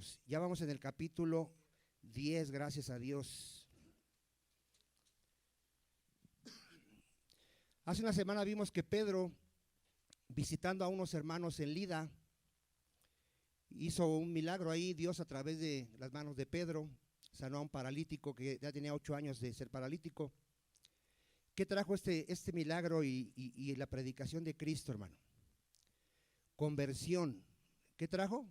Dios. Ya vamos en el capítulo 10, gracias a Dios. Hace una semana vimos que Pedro, visitando a unos hermanos en Lida, hizo un milagro ahí. Dios, a través de las manos de Pedro, sanó a un paralítico que ya tenía 8 años de ser paralítico. ¿Qué trajo este milagro y la predicación de Cristo, hermano? Conversión. ¿Qué trajo?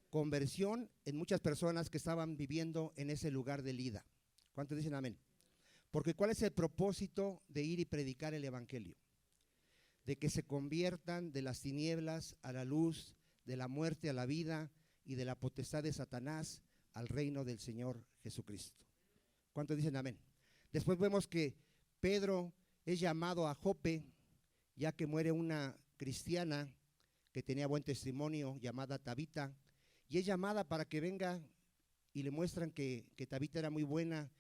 Conversión en muchas personas que estaban viviendo en ese lugar de Lida. ¿Cuántos dicen amén? Porque ¿cuál es el propósito de ir y predicar el evangelio? De que se conviertan de las tinieblas a la luz, de la muerte a la vida y de la potestad de Satanás al reino del Señor Jesucristo. ¿Cuántos dicen amén? Después vemos que Pedro es llamado a Jope, ya que muere una cristiana que tenía buen testimonio, llamada Tabita, y es llamada para que venga, y le muestran que Tabita era muy buena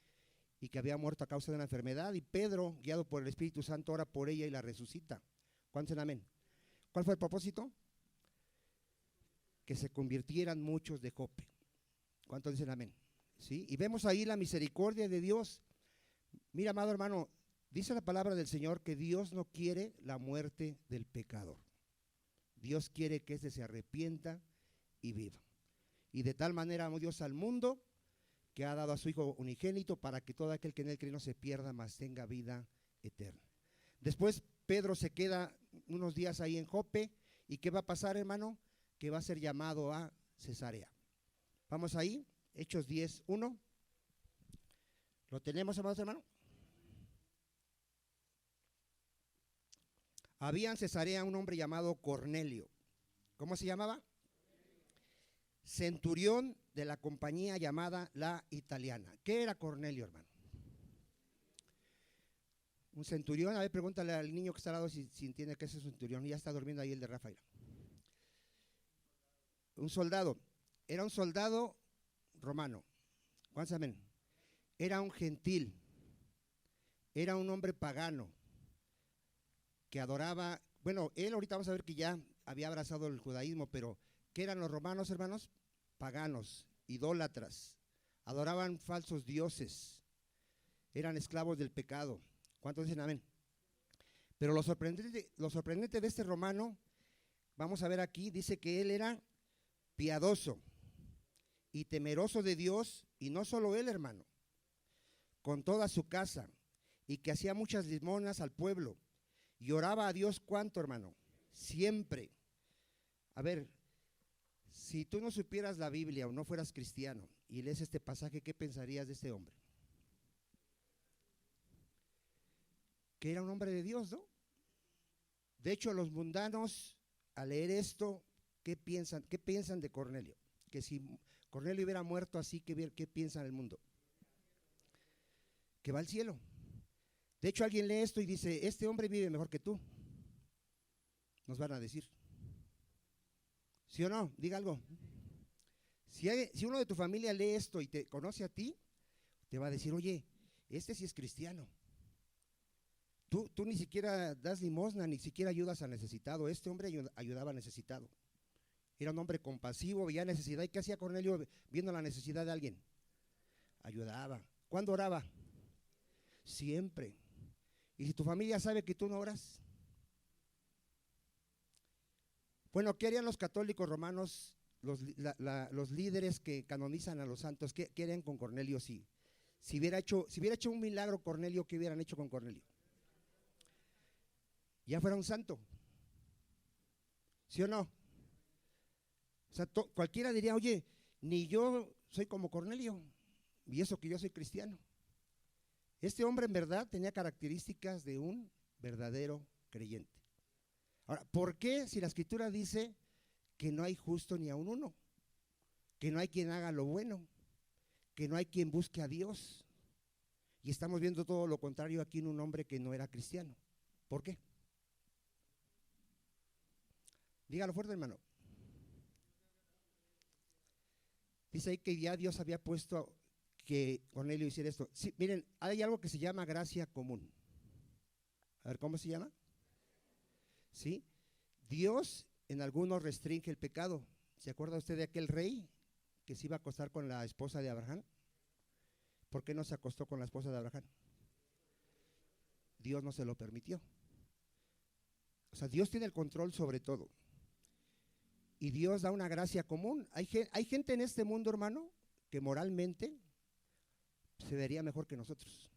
y que había muerto a causa de una enfermedad, y Pedro, guiado por el Espíritu Santo, ora por ella y la resucita. ¿Cuántos dicen amén? ¿Cuál fue el propósito? Que se convirtieran muchos de Jope. ¿Cuántos dicen amén? ¿Sí? Y vemos ahí la misericordia de Dios. Mira, amado hermano, dice la palabra del Señor que Dios no quiere la muerte del pecador. Dios quiere que éste se arrepienta y viva. Y de tal manera amó Dios al mundo que ha dado a su Hijo unigénito para que todo aquel que en él cree no se pierda, mas tenga vida eterna. Después Pedro se queda unos días ahí en Jope. ¿Y qué va a pasar, hermano? Que va a ser llamado a Cesarea. Vamos ahí, Hechos 10:1. ¿Lo tenemos, amados hermanos? Había en Cesarea un hombre llamado Cornelio. ¿Cómo se llamaba? Centurión de la compañía llamada La Italiana. ¿Qué era Cornelio, hermano? Un centurión. A ver, pregúntale al niño que está al lado si entiende que es un centurión. Ya está durmiendo ahí el de Rafael. Un soldado. Era un soldado romano. ¿Cuántos amén? Era un gentil. Era un hombre pagano que adoraba. Bueno, él ahorita vamos a ver que ya había abrazado el judaísmo, pero ¿qué eran los romanos, hermanos? Paganos, idólatras, adoraban falsos dioses, eran esclavos del pecado. ¿Cuántos dicen amén? Pero lo sorprendente de este romano, vamos a ver aquí, dice que él era piadoso y temeroso de Dios, y no solo él, hermano, con toda su casa, y que hacía muchas limonas al pueblo, y oraba a Dios, ¿cuánto, hermano? Siempre. A ver, si tú no supieras la Biblia o no fueras cristiano y lees este pasaje, ¿qué pensarías de este hombre? Que era un hombre de Dios, ¿no? De hecho, los mundanos, al leer esto, ¿qué piensan? ¿Qué piensan de Cornelio? Que si Cornelio hubiera muerto así, ¿qué piensa en el mundo? Que va al cielo. De hecho, alguien lee esto y dice, este hombre vive mejor que tú. Nos van a decir. ¿Sí o no? Diga algo. Si uno de tu familia lee esto y te conoce a ti, te va a decir, oye, este sí es cristiano. Tú ni siquiera das limosna, ni siquiera ayudas al necesitado. Este hombre ayudaba al necesitado. Era un hombre compasivo, veía necesidad. ¿Y qué hacía Cornelio viendo la necesidad de alguien? Ayudaba. ¿Cuándo oraba? Siempre. ¿Y si tu familia sabe que tú no oras? Bueno, ¿qué harían los católicos romanos, los líderes que canonizan a los santos? ¿Qué harían con Cornelio si hubiera hecho un milagro Cornelio? ¿Qué hubieran hecho con Cornelio? Ya fuera un santo. ¿Sí o no? O sea, cualquiera diría, oye, ni yo soy como Cornelio, y eso que yo soy cristiano. Este hombre en verdad tenía características de un verdadero creyente. Ahora, ¿por qué si la Escritura dice que no hay justo ni aun uno? Que no hay quien haga lo bueno, que no hay quien busque a Dios. Y estamos viendo todo lo contrario aquí en un hombre que no era cristiano. ¿Por qué? Dígalo fuerte, hermano. Dice ahí que ya Dios había puesto que Cornelio hiciera esto. Sí, miren, hay algo que se llama gracia común. A ver, ¿cómo se llama? ¿Sí? Dios en algunos restringe el pecado. ¿Se acuerda usted de aquel rey que se iba a acostar con la esposa de Abraham? ¿Por qué no se acostó con la esposa de Abraham? Dios no se lo permitió. O sea, Dios tiene el control sobre todo. Y Dios da una gracia común. Hay gente en este mundo, hermano, que moralmente se vería mejor que nosotros.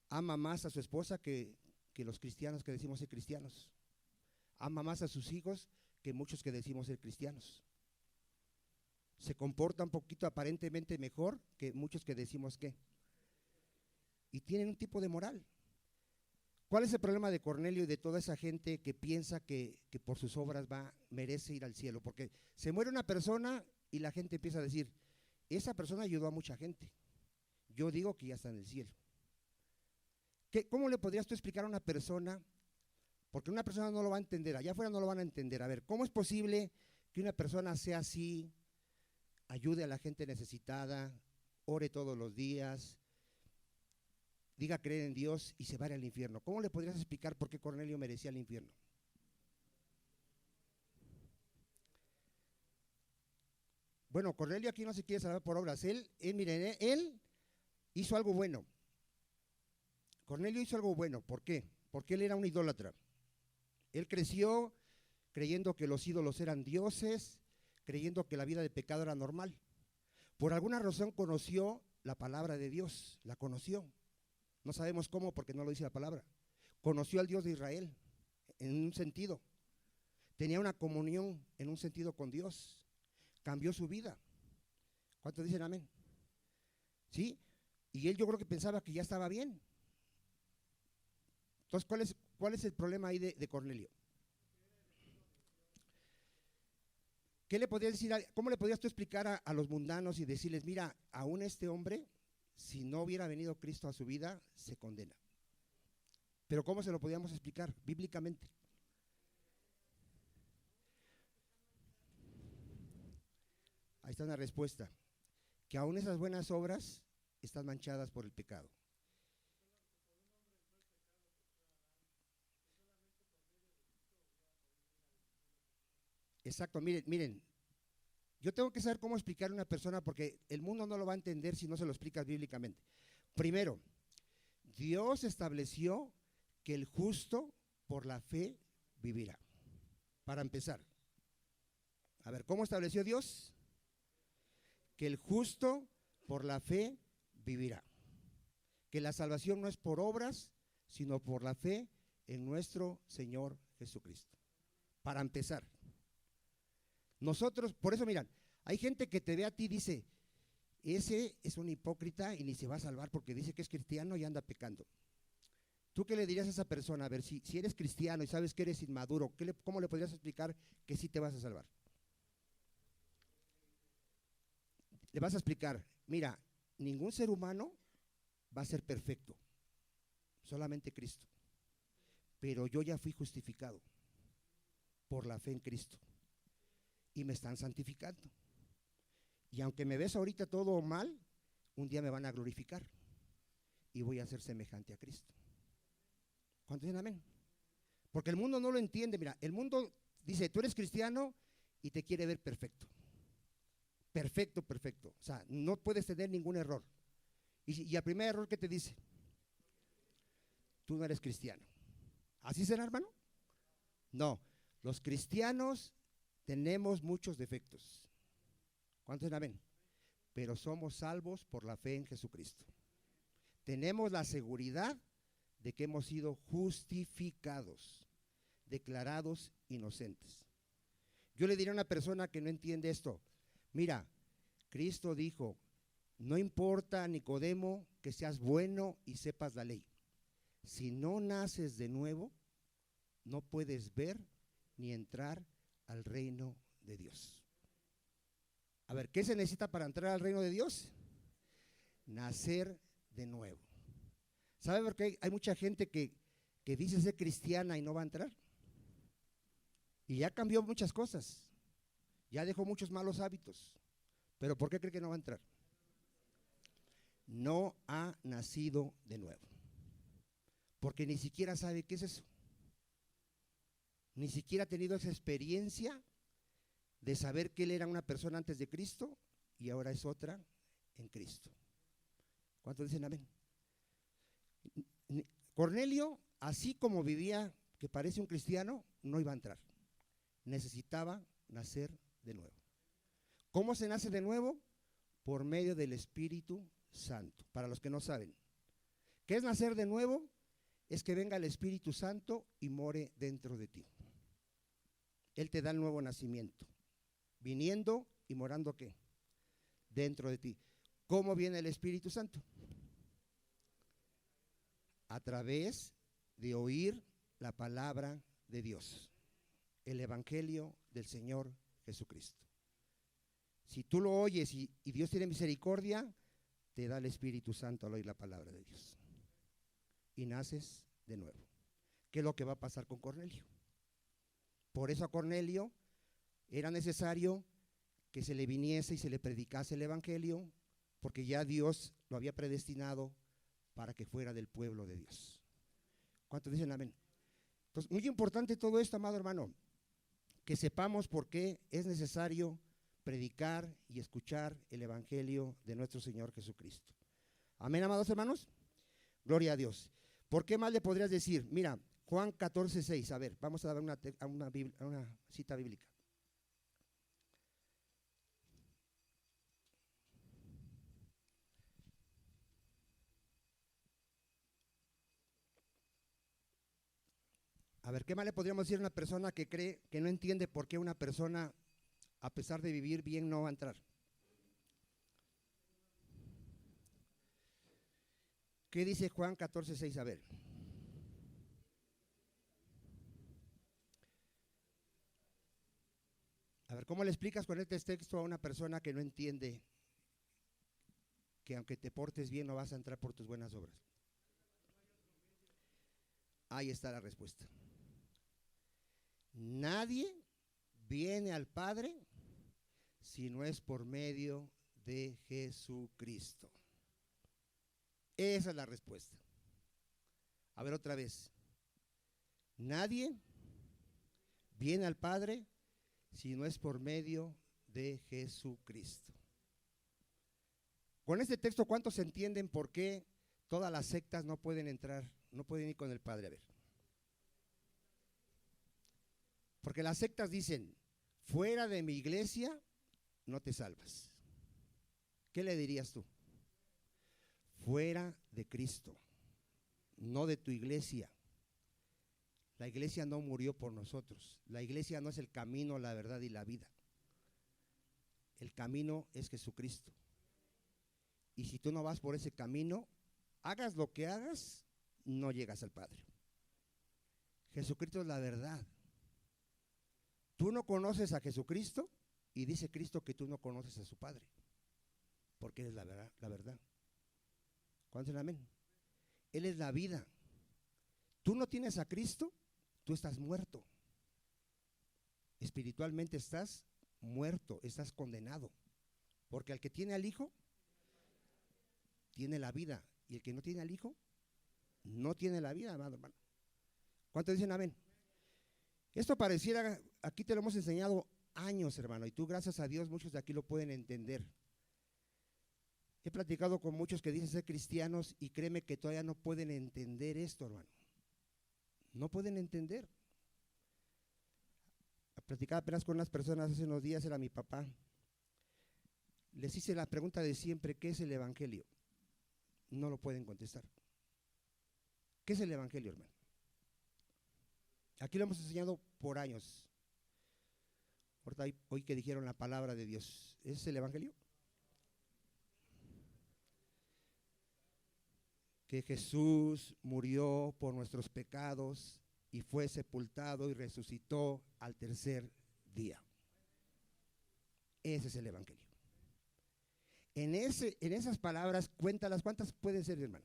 Ama más a su esposa que los cristianos que decimos ser cristianos. Ama más a sus hijos que muchos que decimos ser cristianos. Se comporta un poquito aparentemente mejor que muchos que decimos que. Y tienen un tipo de moral. ¿Cuál es el problema de Cornelio y de toda esa gente que piensa que por sus obras merece ir al cielo? Porque se muere una persona y la gente empieza a decir, esa persona ayudó a mucha gente. Yo digo que ya está en el cielo. ¿Cómo le podrías tú explicar a una persona? Porque una persona no lo va a entender, allá afuera no lo van a entender. A ver, ¿cómo es posible que una persona sea así, ayude a la gente necesitada, ore todos los días, diga creer en Dios y se vaya al infierno? ¿Cómo le podrías explicar por qué Cornelio merecía el infierno? Bueno, Cornelio aquí no se quiere salvar por obras. Miren, él hizo algo bueno. Cornelio hizo algo bueno. ¿Por qué? Porque él era un idólatra. Él creció creyendo que los ídolos eran dioses, creyendo que la vida de pecado era normal. Por alguna razón conoció la palabra de Dios, la conoció. No sabemos cómo porque no lo dice la palabra. Conoció al Dios de Israel en un sentido. Tenía una comunión en un sentido con Dios. Cambió su vida. ¿Cuántos dicen amén? ¿Sí? Y él yo creo que pensaba que ya estaba bien. Entonces, ¿cuál es el problema ahí de Cornelio? ¿Qué le podías decir? ¿Cómo le podías tú explicar a los mundanos y decirles, mira, aún este hombre, si no hubiera venido Cristo a su vida, se condena? Pero ¿cómo se lo podíamos explicar? Bíblicamente. Ahí está una respuesta. Que aún esas buenas obras están manchadas por el pecado. Exacto, miren, yo tengo que saber cómo explicar a una persona porque el mundo no lo va a entender si no se lo explicas bíblicamente. Primero, Dios estableció que el justo por la fe vivirá. Para empezar, a ver, ¿cómo estableció Dios? Que el justo por la fe vivirá. Que la salvación no es por obras, sino por la fe en nuestro Señor Jesucristo. Para empezar. Nosotros, por eso miran, hay gente que te ve a ti y dice, ese es un hipócrita y ni se va a salvar porque dice que es cristiano y anda pecando. ¿Tú qué le dirías a esa persona? A ver, si eres cristiano y sabes que eres inmaduro, ¿cómo le podrías explicar que sí te vas a salvar? Le vas a explicar, mira, ningún ser humano va a ser perfecto, solamente Cristo. Pero yo ya fui justificado por la fe en Cristo y me están santificando. Y aunque me ves ahorita todo mal, un día me van a glorificar y voy a ser semejante a Cristo. ¿Cuántos dicen amén? Porque el mundo no lo entiende. Mira, el mundo dice, tú eres cristiano y te quiere ver perfecto. Perfecto, perfecto. O sea, no puedes tener ningún error. Y el primer error que te dice, tú no eres cristiano. ¿Así será, hermano? No, los cristianos tenemos muchos defectos. ¿Cuántos dicen amén? Pero somos salvos por la fe en Jesucristo. Tenemos la seguridad de que hemos sido justificados, declarados inocentes. Yo le diría a una persona que no entiende esto, mira, Cristo dijo, no importa, Nicodemo, que seas bueno y sepas la ley. Si no naces de nuevo, no puedes ver ni entrar al reino de Dios. A ver, ¿qué se necesita para entrar al reino de Dios? Nacer de nuevo. ¿Sabe por qué hay mucha gente que dice ser cristiana y no va a entrar? Y ya cambió muchas cosas, ya dejó muchos malos hábitos, pero ¿por qué cree que no va a entrar? No ha nacido de nuevo, porque ni siquiera sabe qué es eso, ni siquiera ha tenido esa experiencia de saber que él era una persona antes de Cristo y ahora es otra en Cristo. ¿Cuántos dicen amén? Cornelio, así como vivía, que parece un cristiano, no iba a entrar. Necesitaba nacer de nuevo. ¿Cómo se nace de nuevo? Por medio del Espíritu Santo. Para los que no saben, ¿qué es nacer de nuevo? Es que venga el Espíritu Santo y more dentro de ti. Él te da el nuevo nacimiento, viniendo y morando ¿qué? Dentro de ti. ¿Cómo viene el Espíritu Santo? A través de oír la palabra de Dios, el Evangelio del Señor Jesucristo. Si tú lo oyes y Dios tiene misericordia, te da el Espíritu Santo al oír la palabra de Dios. Y naces de nuevo. ¿Qué es lo que va a pasar con Cornelio? Por eso a Cornelio era necesario que se le viniese y se le predicase el Evangelio, porque ya Dios lo había predestinado para que fuera del pueblo de Dios. ¿Cuántos dicen amén? Entonces, muy importante todo esto, amado hermano, que sepamos por qué es necesario predicar y escuchar el Evangelio de nuestro Señor Jesucristo. Amén, amados hermanos. Gloria a Dios. ¿Por qué más le podrías decir? Mira, Juan 14:6. A ver, vamos a dar una cita bíblica. A ver, ¿qué más le podríamos decir a una persona que cree, que no entiende por qué una persona, a pesar de vivir bien, no va a entrar? ¿Qué dice Juan 14:6? A ver. A ver, ¿cómo le explicas con este texto a una persona que no entiende que aunque te portes bien no vas a entrar por tus buenas obras? Ahí está la respuesta. Nadie viene al Padre si no es por medio de Jesucristo. Esa es la respuesta. A ver otra vez. Nadie viene al Padre si no es por medio de Jesucristo. Con este texto, ¿cuántos entienden por qué todas las sectas no pueden entrar, no pueden ir con el Padre? A ver. Porque las sectas dicen, fuera de mi iglesia no te salvas. ¿Qué le dirías tú? Fuera de Cristo, no de tu iglesia. La iglesia no murió por nosotros. La iglesia no es el camino, la verdad y la vida. El camino es Jesucristo. Y si tú no vas por ese camino, hagas lo que hagas, no llegas al Padre. Jesucristo es la verdad. Tú no conoces a Jesucristo y dice Cristo que tú no conoces a su Padre, porque Él es la verdad, la verdad. ¿Cuántos dicen amén? Él es la vida. Tú no tienes a Cristo, tú estás muerto. Espiritualmente estás muerto, estás condenado. Porque al que tiene al Hijo, tiene la vida. Y el que no tiene al Hijo, no tiene la vida, amado hermano. ¿Cuántos dicen amén? Esto pareciera, aquí te lo hemos enseñado años, hermano, y tú, gracias a Dios, muchos de aquí lo pueden entender. He platicado con muchos que dicen ser cristianos y créeme que todavía no pueden entender esto, hermano. No pueden entender. Platicaba apenas con unas personas hace unos días, era mi papá. Les hice la pregunta de siempre, ¿qué es el Evangelio? No lo pueden contestar. ¿Qué es el Evangelio, hermano? Aquí lo hemos enseñado por años. Ahorita hoy que dijeron la palabra de Dios, ¿es el Evangelio? Que Jesús murió por nuestros pecados y fue sepultado y resucitó al tercer día. Ese es el Evangelio. En esas palabras, cuéntalas, ¿cuántas pueden ser, hermano?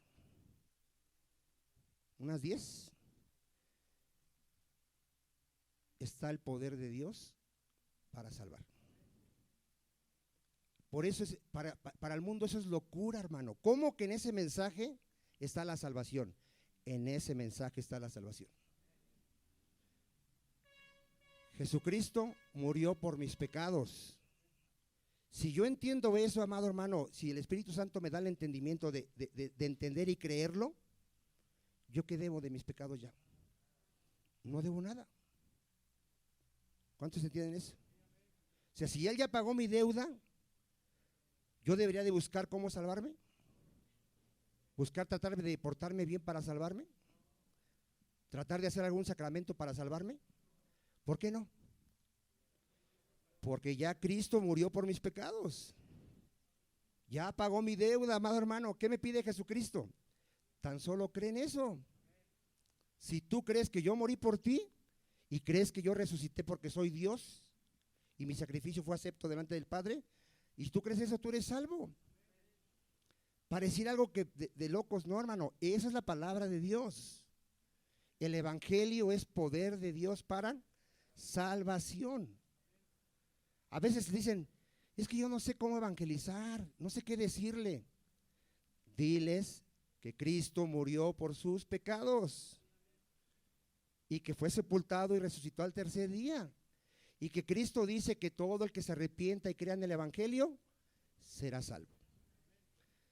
¿Unas 10? Está el poder de Dios para salvar. Por eso es, para el mundo eso es locura, hermano. ¿Cómo que en ese mensaje está la salvación? En ese mensaje está la salvación. Jesucristo murió por mis pecados. Si yo entiendo eso, amado hermano, si el Espíritu Santo me da el entendimiento de entender y creerlo, ¿yo qué debo de mis pecados ya? No debo nada. ¿Cuántos entienden eso? O sea, si Él ya pagó mi deuda, ¿yo debería de buscar cómo salvarme? ¿Buscar tratar de portarme bien para salvarme? ¿Tratar de hacer algún sacramento para salvarme? ¿Por qué no? Porque ya Cristo murió por mis pecados. Ya pagó mi deuda, amado hermano. ¿Qué me pide Jesucristo? Tan solo cree en eso. Si tú crees que yo morí por ti y crees que yo resucité porque soy Dios y mi sacrificio fue acepto delante del Padre, y tú crees eso, tú eres salvo. Pareciera algo que de locos, no, hermano. Esa es la palabra de Dios. El evangelio es poder de Dios para salvación. A veces dicen, es que yo no sé cómo evangelizar, no sé qué decirle. Diles que Cristo murió por sus pecados y que fue sepultado y resucitó al tercer día, y que Cristo dice que todo el que se arrepienta y crea en el evangelio será salvo.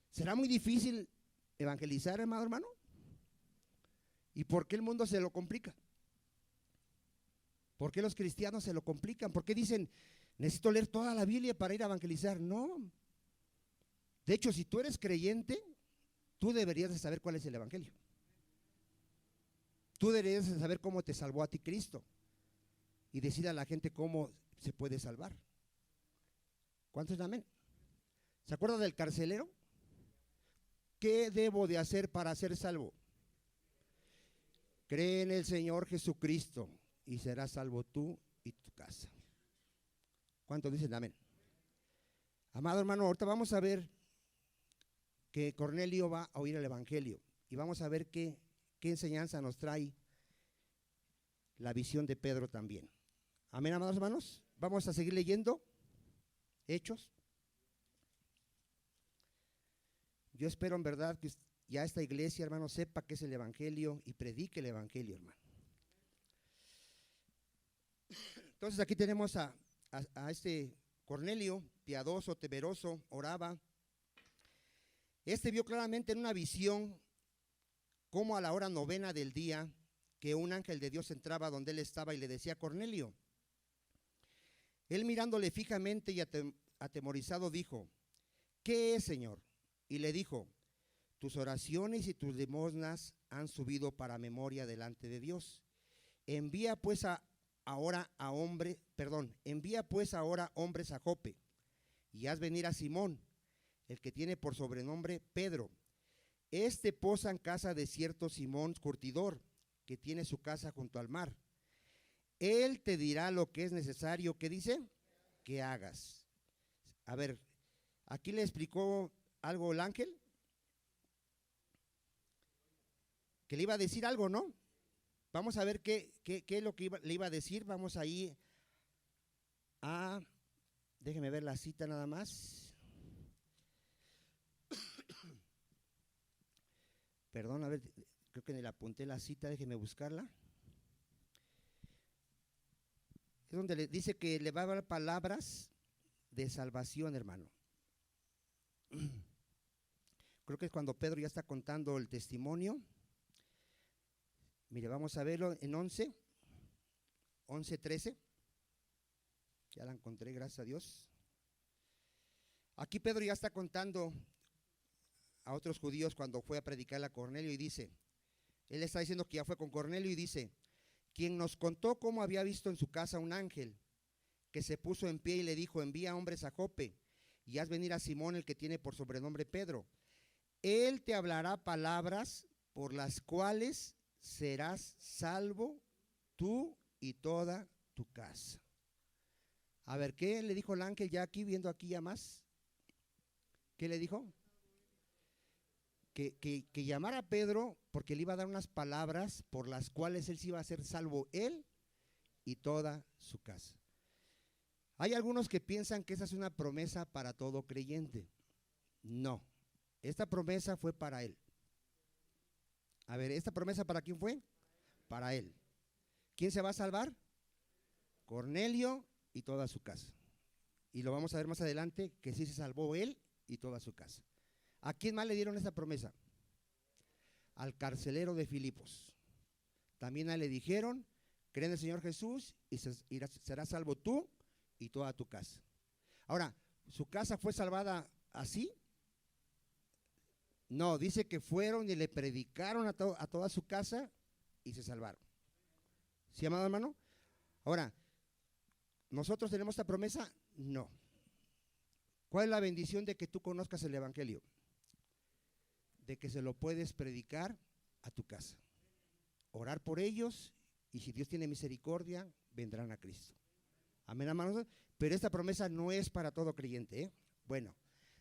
¿Será muy difícil evangelizar, hermano? ¿Y por qué el mundo se lo complica? ¿Por qué los cristianos se lo complican? ¿Por qué dicen, necesito leer toda la Biblia para ir a evangelizar? No. De hecho, si tú eres creyente, tú deberías de saber cuál es el evangelio. Tú deberías de saber cómo te salvó a ti Cristo y decir a la gente cómo se puede salvar. ¿Cuántos dicen amén? ¿Se acuerda del carcelero? ¿Qué debo de hacer para ser salvo? Cree en el Señor Jesucristo y serás salvo tú y tu casa. ¿Cuántos dicen amén? Amado hermano, ahorita vamos a ver que Cornelio va a oír el evangelio y vamos a ver qué enseñanza nos trae la visión de Pedro también. Amén, amados hermanos. Vamos a seguir leyendo Hechos. Yo espero en verdad que ya esta iglesia, hermano, sepa qué es el evangelio y predique el evangelio, hermano. Entonces aquí tenemos a este Cornelio, piadoso, temeroso, oraba. Este vio claramente en una visión como a la hora novena del día que un ángel de Dios entraba donde él estaba y le decía, Cornelio. Él mirándole fijamente y atemorizado dijo, ¿qué es, Señor? Y le dijo, tus oraciones y tus limosnas han subido para memoria delante de Dios. Envía pues ahora hombres a Jope y haz venir a Simón, el que tiene por sobrenombre Pedro. Este posa en casa de cierto Simón curtidor, que tiene su casa junto al mar. Él te dirá lo que es necesario, ¿qué dice? Que hagas. A ver, aquí le explicó algo el ángel, que le iba a decir algo, ¿no? Vamos a ver qué es lo que le iba a decir. Vamos ahí a, déjeme ver la cita nada más. Perdón, a ver, creo que le apunté la cita, déjeme buscarla. Es donde le dice que le va a dar palabras de salvación, hermano. Creo que es cuando Pedro ya está contando el testimonio. Mire, vamos a verlo en 11:13. Ya la encontré, gracias a Dios. Aquí Pedro ya está contando a otros judíos cuando fue a predicar a Cornelio y dice, él está diciendo que ya fue con Cornelio y dice, quien nos contó cómo había visto en su casa un ángel que se puso en pie y le dijo, envía hombres a Jope y haz venir a Simón, el que tiene por sobrenombre Pedro. Él te hablará palabras por las cuales serás salvo tú y toda tu casa. A ver, ¿qué le dijo el ángel ya aquí, viendo aquí ya más? ¿Qué le dijo? Que llamara a Pedro porque le iba a dar unas palabras por las cuales él se iba a ser salvo él y toda su casa. Hay algunos que piensan que esa es una promesa para todo creyente. No, esta promesa fue para él. A ver, ¿esta promesa para quién fue? Para él. ¿Quién se va a salvar? Cornelio y toda su casa. Y lo vamos a ver más adelante, que sí se salvó él y toda su casa. ¿A quién más le dieron esa promesa? Al carcelero de Filipos. También a él le dijeron, cree en el Señor Jesús y serás salvo tú y toda tu casa. Ahora, ¿su casa fue salvada así? No, dice que fueron y le predicaron a toda su casa y se salvaron. ¿Sí, amado hermano? Ahora, ¿nosotros tenemos esta promesa? No. ¿Cuál es la bendición de que tú conozcas el evangelio? De que se lo puedes predicar a tu casa, orar por ellos, y si Dios tiene misericordia, vendrán a Cristo. Amén, hermanos. Pero esta promesa no es para todo creyente, ¿eh? Bueno,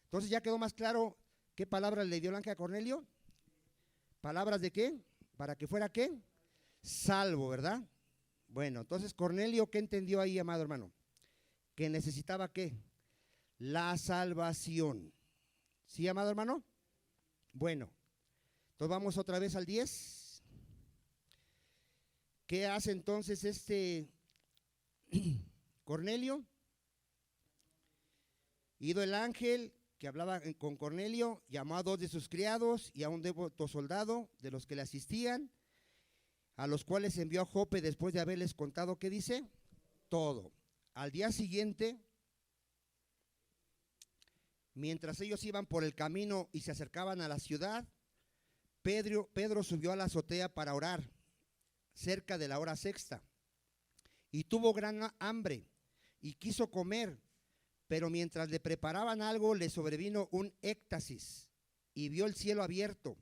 entonces ya quedó más claro qué palabras le dio el ángel a Cornelio. ¿Palabras de qué? ¿Para que fuera qué? Salvo, ¿verdad? Bueno, entonces Cornelio, ¿qué entendió ahí, amado hermano? Que necesitaba ¿qué? La salvación. ¿Sí, amado hermano? Bueno, entonces vamos otra vez al 10. ¿Qué hace entonces este Cornelio? Ido el ángel que hablaba con Cornelio, llamó a 2 de sus criados y a un devoto soldado de los que le asistían, a los cuales envió a Jope después de haberles contado, ¿qué dice? Todo. Al día siguiente, mientras ellos iban por el camino y se acercaban a la ciudad, Pedro subió a la azotea para orar, cerca de la hora sexta, y tuvo gran hambre y quiso comer, pero mientras le preparaban algo le sobrevino un éxtasis y vio el cielo abierto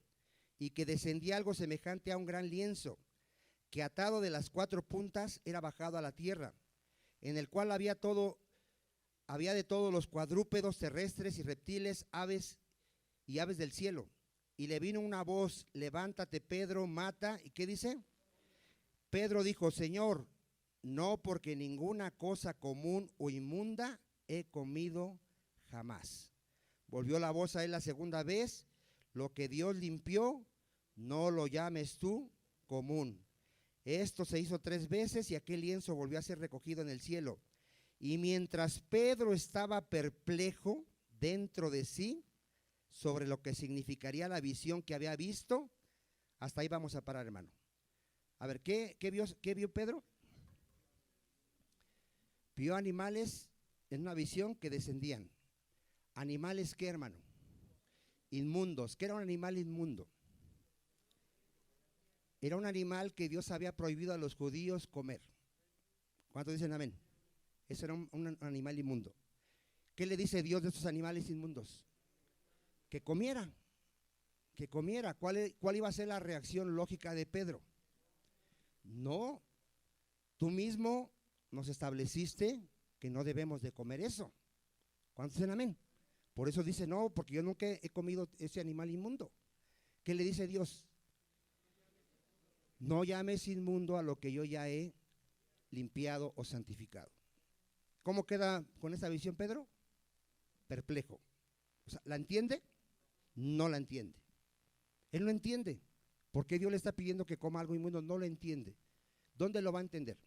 y que descendía algo semejante a un gran lienzo que atado de las 4 puntas era bajado a la tierra, en el cual había de todos los cuadrúpedos terrestres y reptiles, aves y aves del cielo. Y le vino una voz, levántate Pedro, mata. ¿Y qué dice? Pedro dijo, Señor, no, porque ninguna cosa común o inmunda he comido jamás. Volvió la voz a él la segunda vez, lo que Dios limpió, no lo llames tú común. Esto se hizo 3 veces y aquel lienzo volvió a ser recogido en el cielo. Y mientras Pedro estaba perplejo dentro de sí sobre lo que significaría la visión que había visto, hasta ahí vamos a parar, hermano. A ver, ¿qué vio Pedro? Vio animales en una visión que descendían. ¿Animales qué, hermano? Inmundos. ¿Qué era un animal inmundo? Era un animal que Dios había prohibido a los judíos comer. ¿Cuántos dicen amén? Eso era un animal inmundo. ¿Qué le dice Dios de estos animales inmundos? Que comiera. Que comiera. ¿Cuál iba a ser la reacción lógica de Pedro? No, tú mismo nos estableciste que no debemos de comer eso. ¿Cuántos dicen amén? Por eso dice, no, porque yo nunca he comido ese animal inmundo. ¿Qué le dice Dios? No llames inmundo a lo que yo ya he limpiado o santificado. ¿Cómo queda con esa visión Pedro? Perplejo. O sea, ¿la entiende? No la entiende. Él no entiende. ¿Por qué Dios le está pidiendo que coma algo inmundo? No lo entiende. ¿Dónde lo va a entender?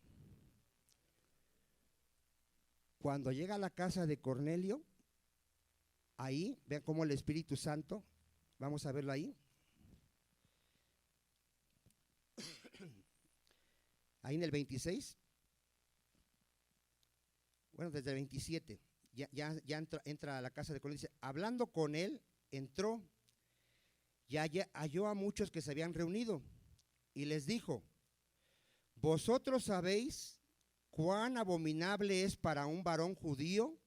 Cuando llega a la casa de Cornelio, ahí, vean cómo el Espíritu Santo, vamos a verlo ahí. Ahí en el 26, bueno, desde el 27, ya entra a la casa de Cornelio, dice, hablando con él, entró, ya halló a muchos que se habían reunido, y les dijo, vosotros sabéis cuán abominable es para un varón judío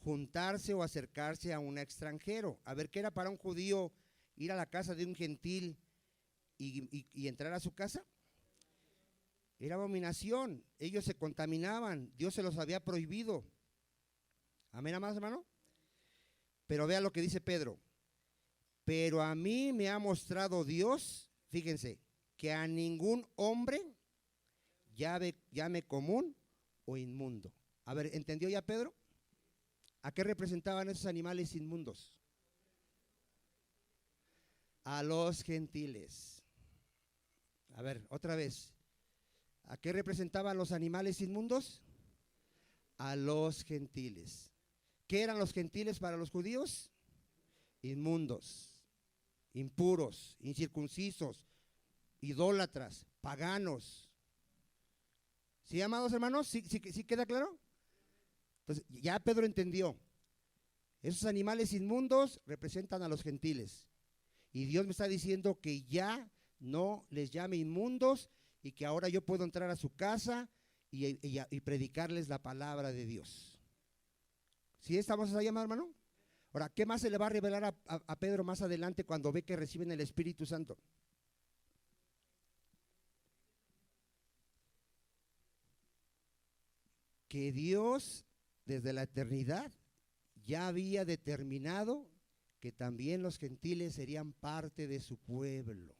juntarse o acercarse a un extranjero. A ver, ¿qué era para un judío ir a la casa de un gentil y entrar a su casa? Era abominación, ellos se contaminaban, Dios se los había prohibido. Amén, amados hermano. Pero vea lo que dice Pedro. Pero a mí me ha mostrado Dios, fíjense, que a ningún hombre llame común o inmundo. A ver, ¿entendió ya Pedro? ¿A qué representaban esos animales inmundos? A los gentiles. A ver, otra vez. ¿A qué representaban los animales inmundos? A los gentiles. ¿Qué eran los gentiles para los judíos? Inmundos, impuros, incircuncisos, idólatras, paganos. ¿Sí, amados hermanos? ¿Sí queda claro? Entonces, ya Pedro entendió. Esos animales inmundos representan a los gentiles. Y Dios me está diciendo que ya no les llame inmundos y que ahora yo puedo entrar a su casa y predicarles la palabra de Dios. ¿Sí estamos ahí, amado hermano? Ahora, ¿qué más se le va a revelar a Pedro más adelante cuando ve que reciben el Espíritu Santo? Que Dios desde la eternidad ya había determinado que también los gentiles serían parte de su pueblo.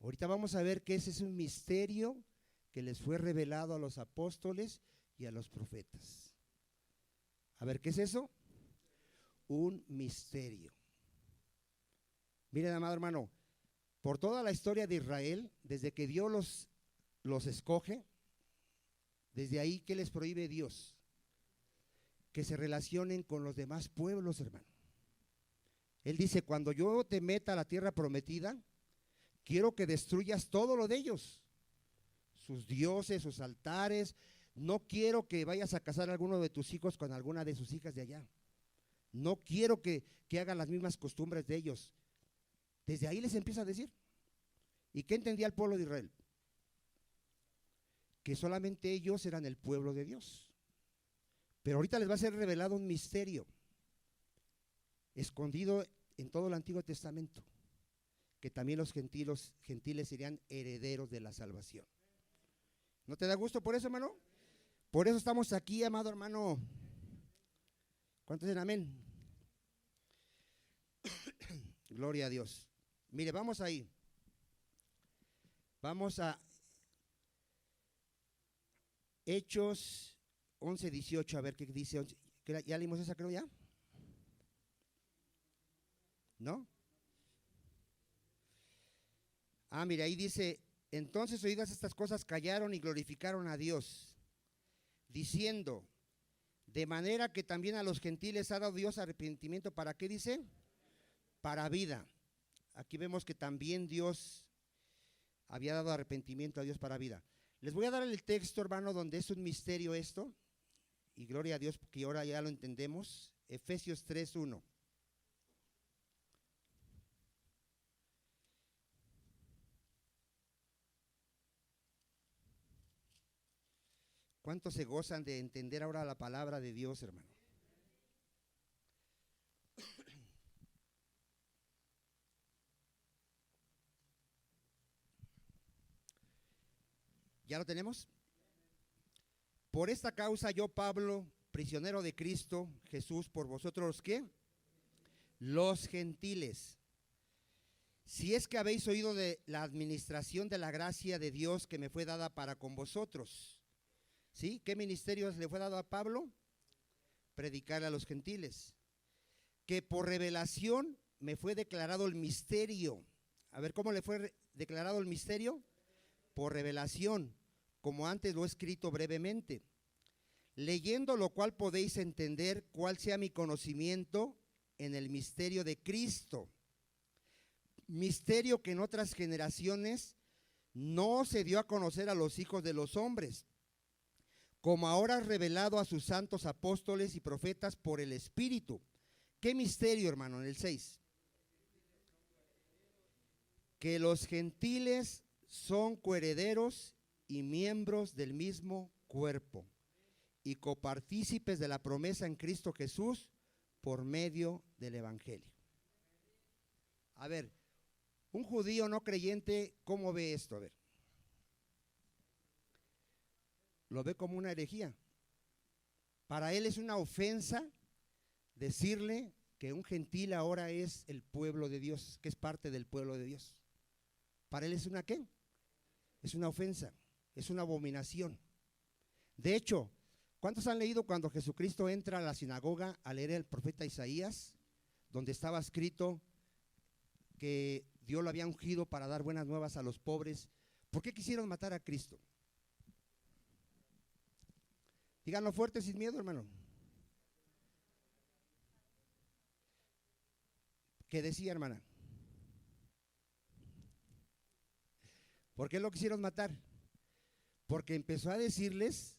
Ahorita vamos a ver que ese es un misterio que les fue revelado a los apóstoles y a los profetas. A ver, ¿qué es eso? Un misterio. Miren, amado hermano, por toda la historia de Israel, desde que Dios los escoge, desde ahí, ¿qué les prohíbe Dios? Que se relacionen con los demás pueblos, hermano. Él dice, cuando yo te meta a la tierra prometida, quiero que destruyas todo lo de ellos, sus dioses, sus altares. No quiero que vayas a casar a alguno de tus hijos con alguna de sus hijas de allá. No quiero que hagan las mismas costumbres de ellos. Desde ahí les empieza a decir. ¿Y qué entendía el pueblo de Israel? Que solamente ellos eran el pueblo de Dios. Pero ahorita les va a ser revelado un misterio escondido en todo el Antiguo Testamento, que también los gentiles serían herederos de la salvación. ¿No te da gusto por eso, hermano? Por eso estamos aquí, amado hermano. ¿Cuántos dicen amén? Gloria a Dios. Mire, vamos ahí. Vamos a Hechos 11:18, a ver qué dice. ¿Ya leímos esa, creo ya? ¿No? Mire, ahí dice, entonces oídas estas cosas callaron y glorificaron a Dios, diciendo, de manera que también a los gentiles ha dado Dios arrepentimiento. ¿Para qué dice? Para vida. Aquí vemos que también Dios había dado arrepentimiento a Dios para vida. Les voy a dar el texto, hermano, donde es un misterio esto, y gloria a Dios porque ahora ya lo entendemos. Efesios 3:1. ¿Cuántos se gozan de entender ahora la palabra de Dios, hermano? ¿Ya lo tenemos? Por esta causa yo, Pablo, prisionero de Cristo Jesús, por vosotros, ¿qué? Los gentiles. Si es que habéis oído de la administración de la gracia de Dios que me fue dada para con vosotros. ¿Sí? ¿Qué ministerio le fue dado a Pablo? Predicar a los gentiles. Que por revelación me fue declarado el misterio. A ver, ¿cómo le fue declarado el misterio? Por revelación, como antes lo he escrito brevemente. Leyendo lo cual podéis entender cuál sea mi conocimiento en el misterio de Cristo. Misterio que en otras generaciones no se dio a conocer a los hijos de los hombres, como ahora revelado a sus santos apóstoles y profetas por el Espíritu. ¿Qué misterio, hermano? En el 6. Que los gentiles son coherederos y miembros del mismo cuerpo y copartícipes de la promesa en Cristo Jesús por medio del Evangelio. A ver, un judío no creyente, ¿cómo ve esto? A ver. Lo ve como una herejía. Para él es una ofensa decirle que un gentil ahora es el pueblo de Dios, que es parte del pueblo de Dios. Para él es una ¿qué? Es una ofensa, es una abominación. De hecho, ¿cuántos han leído cuando Jesucristo entra a la sinagoga a leer el profeta Isaías, donde estaba escrito que Dios lo había ungido para dar buenas nuevas a los pobres, ¿Por qué quisieron matar a Cristo? Díganlo fuerte sin miedo, hermano. ¿Qué decía, hermana? ¿Por qué lo quisieron matar? Porque empezó a decirles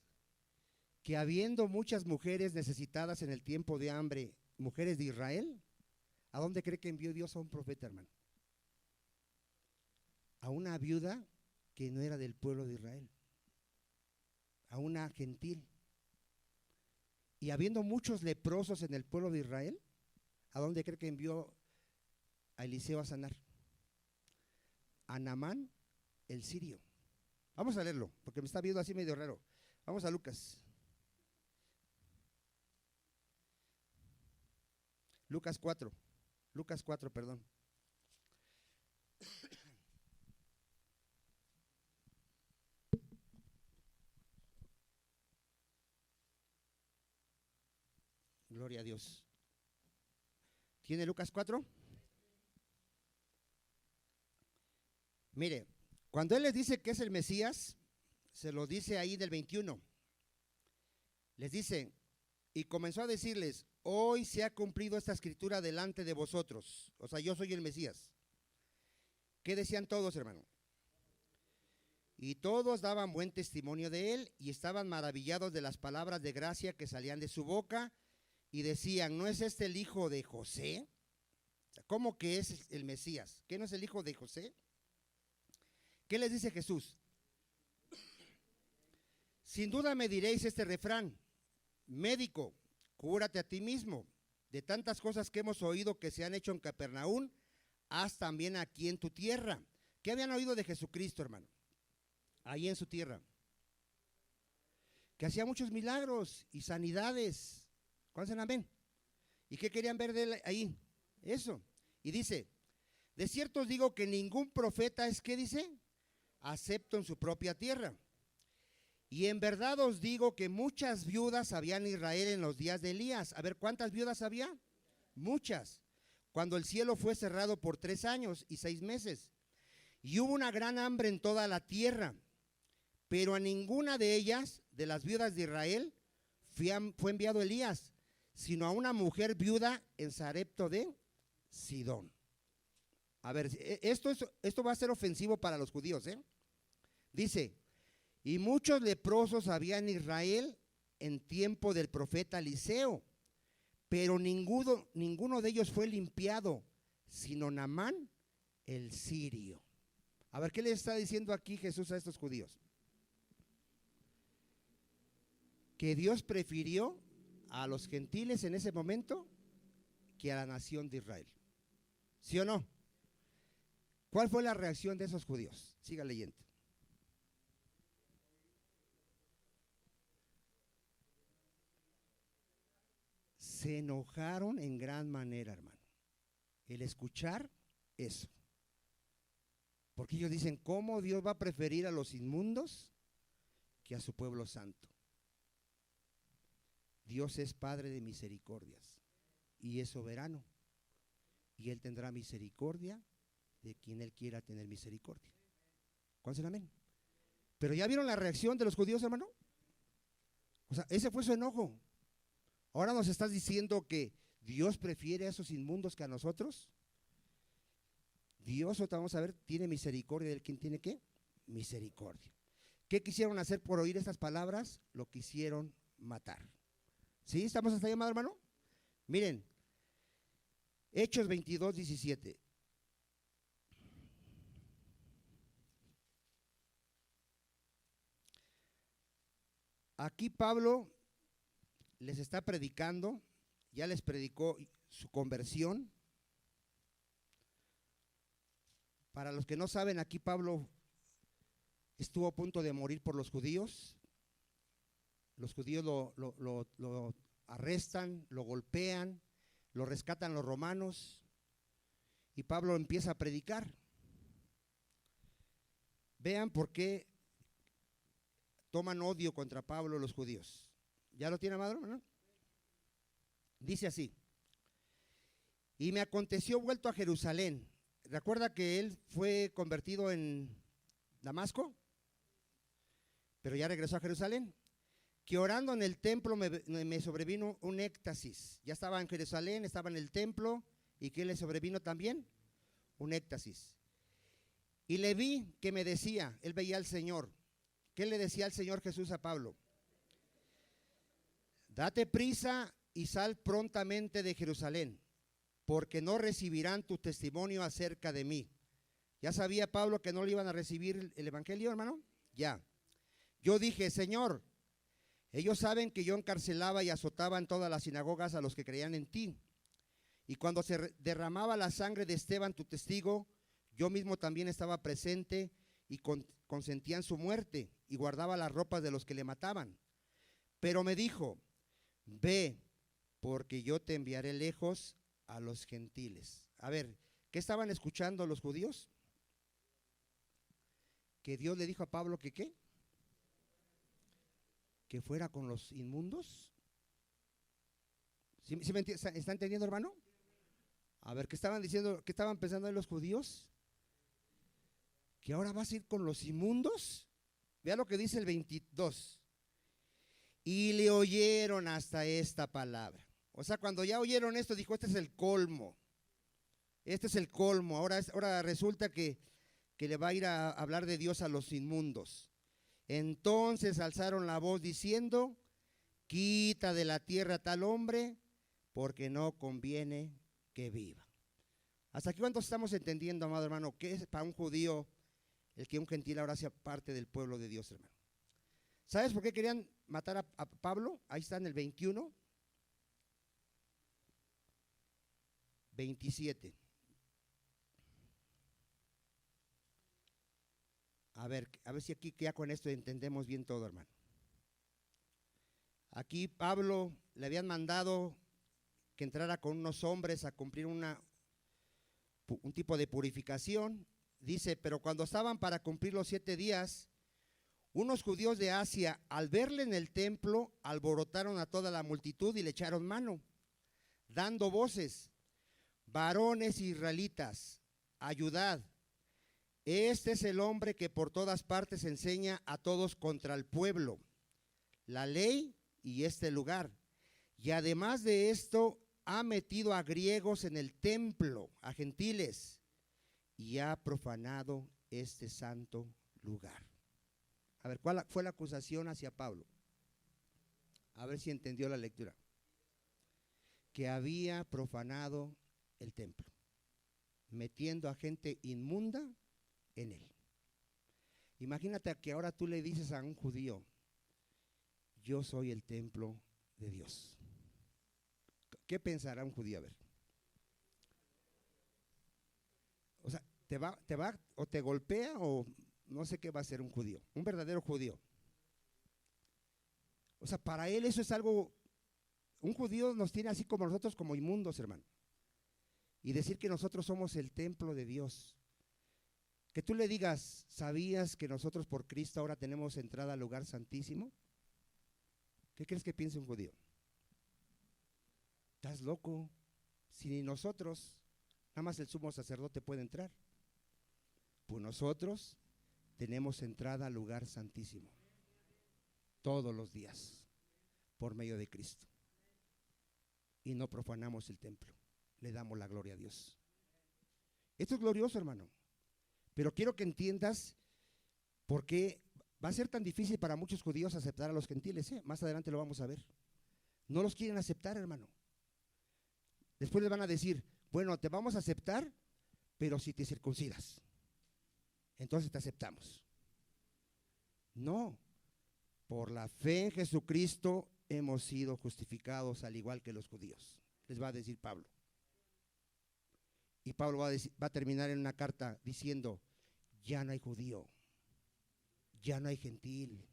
que habiendo muchas mujeres necesitadas en el tiempo de hambre, mujeres de Israel, ¿a dónde cree que envió Dios a un profeta, hermano? A una viuda que no era del pueblo de Israel, a una gentil. Y habiendo muchos leprosos en el pueblo de Israel, ¿a dónde cree que envió a Eliseo a sanar? A Naamán, el sirio. Vamos a leerlo, porque me está viendo así medio raro. Vamos a Lucas. Lucas 4, perdón. Gloria a Dios. ¿Tiene Lucas 4? Mire, cuando Él les dice que es el Mesías, se lo dice ahí del 21. Les dice, y comenzó a decirles, hoy se ha cumplido esta escritura delante de vosotros. O sea, yo soy el Mesías. ¿Qué decían todos, hermano? Y todos daban buen testimonio de Él y estaban maravillados de las palabras de gracia que salían de su boca y decían, ¿no es este el hijo de José? ¿Cómo que es el Mesías? ¿Qué no es el hijo de José? ¿Qué les dice Jesús? Sin duda me diréis este refrán, médico, cúrate a ti mismo. De tantas cosas que hemos oído que se han hecho en Capernaum, haz también aquí en tu tierra. ¿Qué habían oído de Jesucristo, hermano? Ahí en su tierra. Que hacía muchos milagros y sanidades. ¿Cuántos dicen amén? ¿Y qué querían ver de él ahí? Eso. Y dice, de cierto os digo que ningún profeta es, ¿qué dice? Acepto en su propia tierra. Y en verdad os digo que muchas viudas había en Israel en los días de Elías. A ver, ¿cuántas viudas había? Muchas. Cuando el cielo fue cerrado por 3 años y 6 meses. Y hubo una gran hambre en toda la tierra. Pero a ninguna de ellas, de las viudas de Israel, fue enviado Elías, sino a una mujer viuda en Sarepta de Sidón. A ver, esto va a ser ofensivo para los judíos, ¿eh? Dice, y muchos leprosos había en Israel en tiempo del profeta Eliseo, pero ninguno de ellos fue limpiado, sino Naamán el sirio. A ver, ¿qué le está diciendo aquí Jesús a estos judíos? Que Dios prefirió a los gentiles en ese momento que a la nación de Israel. ¿Sí o no? ¿Cuál fue la reacción de esos judíos? Siga leyendo. Se enojaron en gran manera, hermano, el escuchar eso. Porque ellos dicen, ¿cómo Dios va a preferir a los inmundos que a su pueblo santo? Dios es Padre de misericordias y es soberano, y Él tendrá misericordia de quien Él quiera tener misericordia. ¿Cuántos dicen amén? Pero ya vieron la reacción de los judíos, hermano. O sea, ese fue su enojo. Ahora nos estás diciendo que Dios prefiere a esos inmundos que a nosotros. Dios, otra vamos a ver, tiene misericordia del quien tiene ¿qué? Misericordia. ¿Qué quisieron hacer por oír estas palabras? Lo quisieron matar. ¿Sí? ¿Estamos hasta ahí, hermano? Miren, Hechos 22, 17. Aquí Pablo les está predicando, ya les predicó su conversión. Para los que no saben, aquí Pablo estuvo a punto de morir por los judíos. Los judíos lo arrestan, lo golpean, lo rescatan los romanos y Pablo empieza a predicar. Vean por qué toman odio contra Pablo los judíos. ¿Ya lo tiene, amado, no? Dice así: y me aconteció vuelto a Jerusalén. Recuerda que él fue convertido en Damasco, pero ya regresó a Jerusalén. Que orando en el templo me sobrevino un éxtasis. Ya estaba en Jerusalén, estaba en el templo, ¿y qué le sobrevino también? Un éxtasis. Y le vi que me decía, él veía al Señor. ¿Qué le decía el Señor Jesús a Pablo? Date prisa y sal prontamente de Jerusalén, porque no recibirán tu testimonio acerca de mí. ¿Ya sabía Pablo que no le iban a recibir el evangelio, hermano? Ya. Yo dije, Señor, ellos saben que yo encarcelaba y azotaba en todas las sinagogas a los que creían en ti. Y cuando se derramaba la sangre de Esteban, tu testigo, yo mismo también estaba presente y consentía en su muerte y guardaba las ropas de los que le mataban. Pero me dijo, ve, porque yo te enviaré lejos a los gentiles. A ver, ¿qué estaban escuchando los judíos? Que Dios le dijo a Pablo que ¿qué? Que fuera con los inmundos. ¿Sí está entendiendo, hermano? A ver, ¿qué estaban diciendo? ¿Qué estaban pensando en los judíos? ¿Que ahora vas a ir con los inmundos? Vea lo que dice el 22. Y le oyeron hasta esta palabra. O sea, cuando ya oyeron esto, dijo, este es el colmo. Este es el colmo. Ahora resulta que le va a ir a hablar de Dios a los inmundos. Entonces alzaron la voz diciendo, quita de la tierra a tal hombre, porque no conviene que viva. ¿Hasta aquí cuántos estamos entendiendo, amado hermano, qué es para un judío el que un gentil ahora sea parte del pueblo de Dios, hermano? ¿Sabes por qué querían matar a Pablo? Ahí está en el 21, 27. A ver si aquí ya con esto entendemos bien todo, hermano. Aquí Pablo le habían mandado que entrara con unos hombres a cumplir un tipo de purificación. Dice, pero cuando estaban para cumplir los 7 días, unos judíos de Asia, al verle en el templo, alborotaron a toda la multitud y le echaron mano, dando voces, varones israelitas, ayudad. Este es el hombre que por todas partes enseña a todos contra el pueblo, la ley y este lugar. Y además de esto, ha metido a griegos en el templo, a gentiles, y ha profanado este santo lugar. A ver, ¿cuál fue la acusación hacia Pablo? A ver si entendió la lectura. Que había profanado el templo, metiendo a gente inmunda en él. Imagínate que ahora tú le dices a un judío, yo soy el templo de Dios. ¿Qué pensará un judío? A ver. O sea, te va o te golpea o no sé qué va a hacer un judío, un verdadero judío. O sea, para él eso es algo, un judío nos tiene así como nosotros como inmundos, hermano. Y decir que nosotros somos el templo de Dios. Que tú le digas, ¿sabías que nosotros por Cristo ahora tenemos entrada al lugar santísimo? ¿Qué crees que piensa un judío? ¿Estás loco? Si ni nosotros, nada más el sumo sacerdote puede entrar. Pues nosotros tenemos entrada al lugar santísimo todos los días por medio de Cristo. Y no profanamos el templo, le damos la gloria a Dios. Esto es glorioso, hermano. Pero quiero que entiendas por qué va a ser tan difícil para muchos judíos aceptar a los gentiles. Más adelante lo vamos a ver. No los quieren aceptar, hermano. Después les van a decir, bueno, te vamos a aceptar, pero si te circuncidas, entonces te aceptamos. No, por la fe en Jesucristo hemos sido justificados al igual que los judíos, les va a decir Pablo. Y Pablo va a terminar en una carta diciendo, ya no hay judío, ya no hay gentil,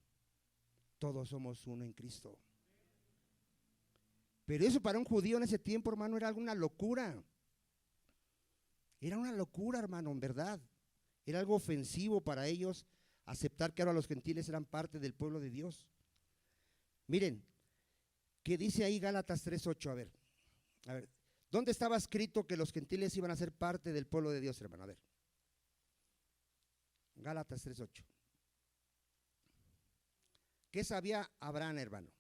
todos somos uno en Cristo. Pero eso para un judío en ese tiempo, hermano, era alguna locura. Era una locura, hermano, en verdad. Era algo ofensivo para ellos aceptar que ahora los gentiles eran parte del pueblo de Dios. Miren, ¿qué dice ahí Gálatas 3:8? A ver, ¿dónde estaba escrito que los gentiles iban a ser parte del pueblo de Dios, hermano? A ver. Gálatas 3:8. ¿Qué sabía Abraham, hermano?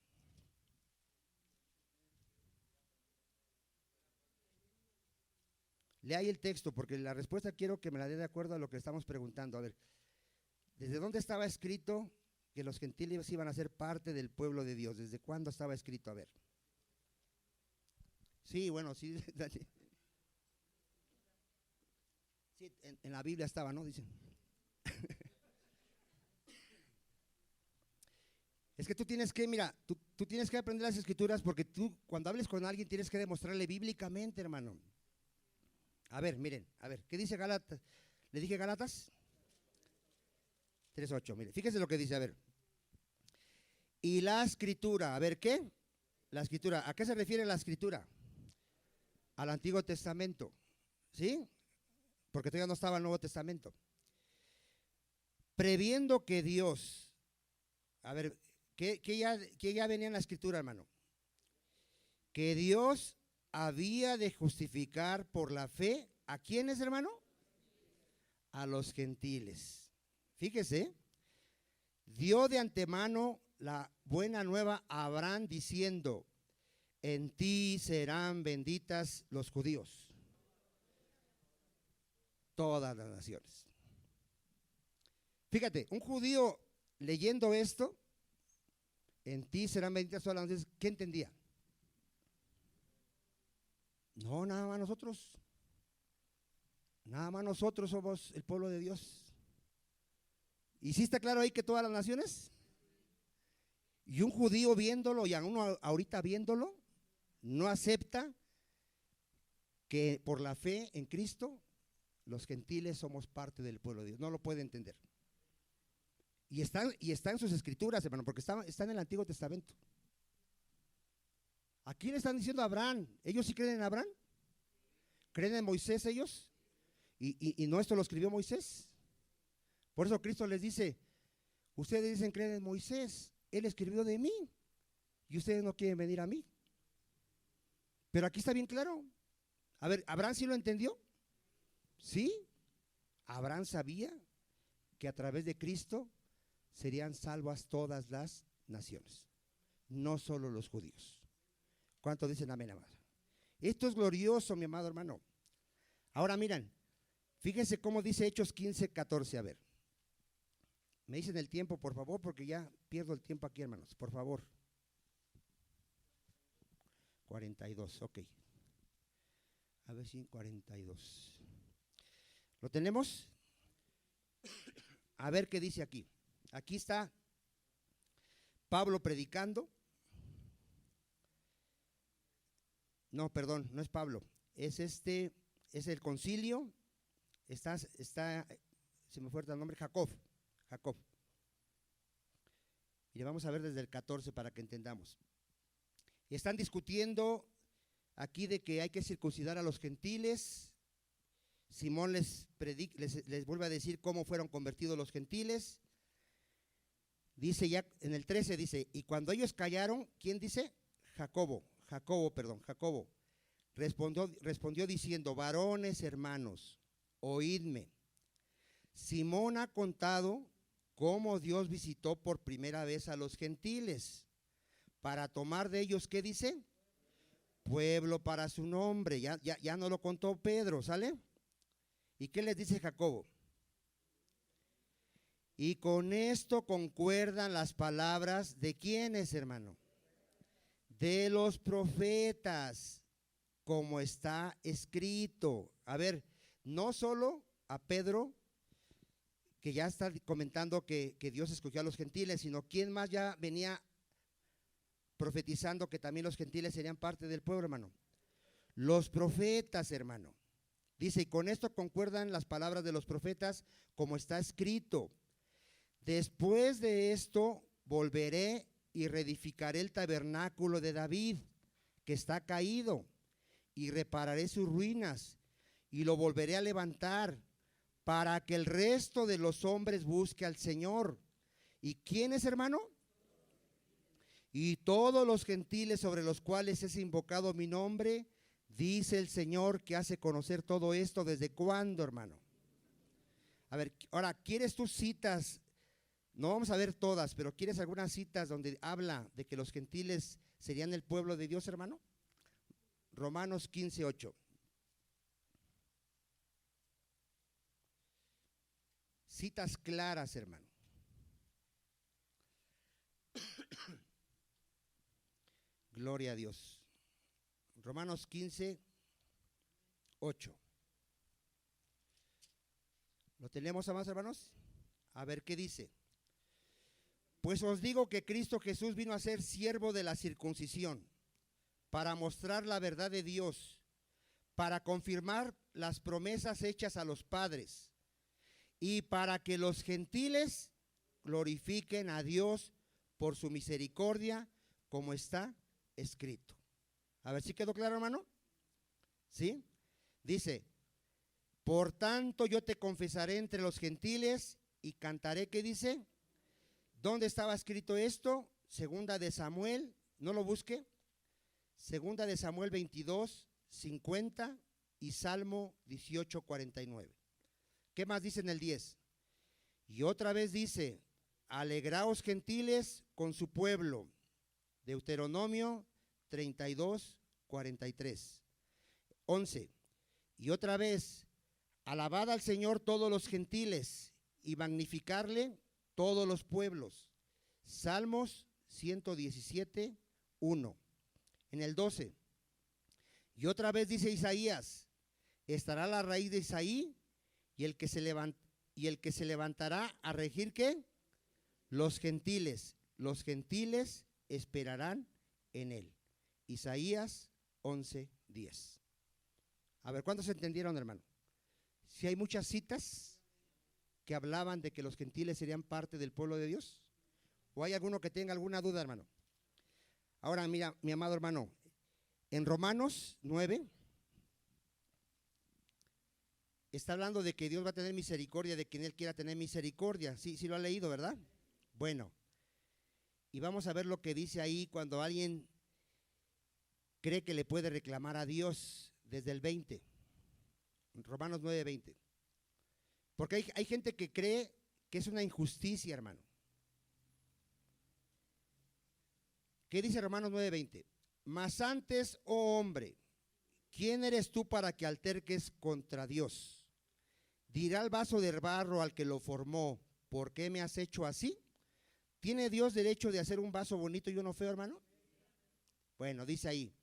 Lea ahí el texto, porque la respuesta quiero que me la dé de acuerdo a lo que estamos preguntando. A ver, ¿desde dónde estaba escrito que los gentiles iban a ser parte del pueblo de Dios? ¿Desde cuándo estaba escrito? A ver. Sí, bueno, sí. Sí, en la Biblia estaba, ¿no? Dicen. Es que tú tienes que, mira, tú tienes que aprender las escrituras, porque tú cuando hables con alguien tienes que demostrarle bíblicamente, hermano. A ver, miren, a ver, ¿qué dice Gálatas? ¿Le dije Gálatas? 3:8, mire, fíjese lo que dice, a ver. Y la escritura, a ver, ¿qué? La escritura, ¿a qué se refiere la escritura? Al Antiguo Testamento, ¿sí? Porque todavía no estaba el Nuevo Testamento. Previendo que Dios, a ver, ¿qué ya venía en la escritura, hermano? Que Dios había de justificar por la fe, ¿a quiénes, hermano? A los gentiles. Fíjese, dio de antemano la buena nueva a Abraham diciendo: en ti serán benditas los judíos, todas las naciones. Fíjate, un judío leyendo esto, en ti serán benditas todas las naciones, ¿qué entendía? No, nada más nosotros. Nada más nosotros somos el pueblo de Dios. ¿Y sí está claro ahí que todas las naciones? Y un judío viéndolo, y aún ahorita viéndolo, no acepta que por la fe en Cristo los gentiles somos parte del pueblo de Dios. No lo puede entender. Y está en sus escrituras, hermano, porque está en el Antiguo Testamento. ¿A quién están diciendo? Abraham. ¿Ellos sí creen en Abraham? ¿Creen en Moisés ellos? ¿Y no esto lo escribió Moisés? Por eso Cristo les dice: ustedes dicen creen en Moisés, él escribió de mí, y ustedes no quieren venir a mí. Pero aquí está bien claro. A ver, ¿Abraham sí lo entendió? Sí. Abraham sabía que a través de Cristo serían salvas todas las naciones, no solo los judíos. ¿Cuántos dicen amén, amado? Esto es glorioso, mi amado hermano. Ahora miran, fíjense cómo dice Hechos 15:14. A ver, me dicen el tiempo, por favor, porque ya pierdo el tiempo aquí, hermanos, por favor. 42, ok. A ver si 42. ¿Lo tenemos? A ver qué dice aquí. Aquí está Pablo predicando. No, perdón, no es Pablo. Es el concilio. Está, se me fue el nombre, Jacob. Y le vamos a ver desde el 14 para que entendamos. Están discutiendo aquí de que hay que circuncidar a los gentiles. Simón les vuelve a decir cómo fueron convertidos los gentiles. Dice ya en el 13, dice: y cuando ellos callaron, ¿quién dice? Jacobo respondió diciendo: varones hermanos, oídme. Simón ha contado cómo Dios visitó por primera vez a los gentiles para tomar de ellos, ¿qué dice? Pueblo para su nombre. Ya no lo contó Pedro, ¿sale? ¿Y qué les dice Jacobo? Y con esto concuerdan las palabras de ¿quiénes, hermano? De los profetas, como está escrito. A ver, no solo a Pedro, que ya está comentando que Dios escogió a los gentiles, sino quién más ya venía profetizando que también los gentiles serían parte del pueblo, hermano. Los profetas, hermano. Dice: y con esto concuerdan las palabras de los profetas, como está escrito. Después de esto volveré y reedificaré el tabernáculo de David, que está caído, y repararé sus ruinas, y lo volveré a levantar, para que el resto de los hombres busque al Señor. ¿Y quién es, hermano? Y todos los gentiles sobre los cuales es invocado mi nombre, dice el Señor, que hace conocer todo esto. ¿Desde cuándo, hermano? A ver, ahora, ¿quieres tus citas? No vamos a ver todas, pero ¿quieres algunas citas donde habla de que los gentiles serían el pueblo de Dios, hermano? Romanos 15:8. Citas claras, hermano. Gloria a Dios. Romanos 15:8. ¿Lo tenemos, amados hermanos? A ver qué dice. Pues os digo que Cristo Jesús vino a ser siervo de la circuncisión, para mostrar la verdad de Dios, para confirmar las promesas hechas a los padres, y para que los gentiles glorifiquen a Dios por su misericordia, como está escrito. A ver si quedó claro, hermano. ¿Sí? Dice, por tanto yo te confesaré entre los gentiles y cantaré, ¿qué dice? ¿Dónde estaba escrito esto? Segunda de Samuel, no lo busque. Segunda de Samuel 22:50 y Salmo 18:49. ¿Qué más dice en el 10? Y otra vez dice, alegraos gentiles con su pueblo. Deuteronomio 32:43. 11. Y otra vez, alabad al Señor todos los gentiles y magnificarle todos los pueblos. Salmos 117:1. En el 12. Y otra vez dice Isaías, estará la raíz de Isaí y el que se levantará a regir, ¿qué? Los gentiles esperarán en él. Isaías 11:10. A ver, ¿cuántos entendieron, hermano? Si hay muchas citas que hablaban de que los gentiles serían parte del pueblo de Dios, ¿o hay alguno que tenga alguna duda, hermano? Ahora, mira, mi amado hermano, en Romanos 9 está hablando de que Dios va a tener misericordia de quien Él quiera tener misericordia. Sí, sí lo ha leído, ¿verdad? Bueno, y vamos a ver lo que dice ahí cuando alguien cree que le puede reclamar a Dios desde el 20. Romanos 9:20. Porque hay gente que cree que es una injusticia, hermano. ¿Qué dice Romanos 9:20? Mas antes, oh hombre, ¿quién eres tú para que alterques contra Dios? Dirá el vaso de barro al que lo formó, ¿por qué me has hecho así? ¿Tiene Dios derecho de hacer un vaso bonito y uno feo, hermano? Bueno, dice ahí,